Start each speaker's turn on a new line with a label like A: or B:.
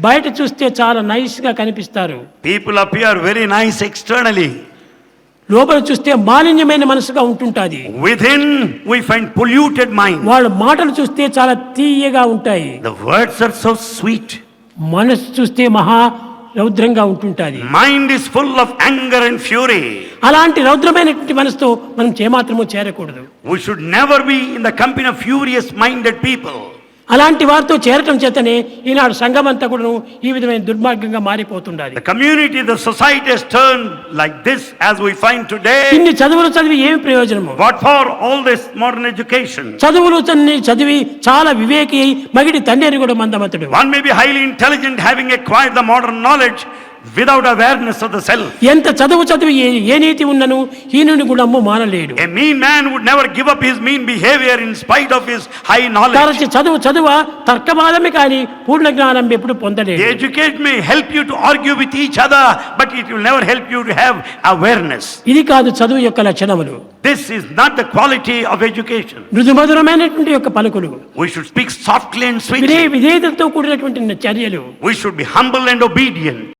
A: బయట చూస్తే చాలా నైస్ గా కనిపిస్తారు.
B: People appear very nice externally.
A: లోపల చూస్తే మాలిన్యమైన మనసుగా ఉంటుంటాది.
B: Within we find polluted mind.
A: వాళ్ళ మాటలు చూస్తే చాలా తీయగా ఉంటాయి.
B: The words are so sweet.
A: మనసు చూస్తే మహా రౌద్రంగా ఉంటుంటాది.
B: Mind is full of anger and fury.
A: అలాంటి రౌద్రమైనటువంటి మనసుతో మనం ఏమాత్రమూ చేరకూడదు.
B: We should never be in the company of furious minded people.
A: అలాంటి వారితో చేరటం చేతనే ఈనాడు సంఘం అంతా కూడా ఈ విధమైన దుర్మార్గంగా మారిపోతుండాలి.
B: The community, the society has turned like this as we find today.
A: ఇన్ని చదువులు చదివి ఏమి ప్రయోజనము?
B: What for all this modern education?
A: చదువులు చదివి చాలా వివేకి మగిడి తండ్రి కూడా మందమతుడు.
B: One may be highly intelligent having acquired the modern knowledge without awareness of the self.
A: ఎంత చదువు చదివి ఏ నీతి ఉన్నను హీనుని గుణము మానలేడు.
B: A mean man would never give up his mean behavior in spite of his high knowledge.
A: తరచి చదువ తర్కవాదమే కానీ పూర్ణ జ్ఞానం ఎప్పుడు పొందలేడు.
B: The education may help you to argue with each other, but it will never help you to have awareness.
A: ఇది కాదు చదువు యొక్క లక్షణములు.
B: This is not the quality of education.
A: మృదుమధురమైనటువంటి యొక్క పలుకులు.
B: We should speak softly and sweetly.
A: విధేయతతో కూడినటువంటి చర్యలు.
B: We should be humble and obedient.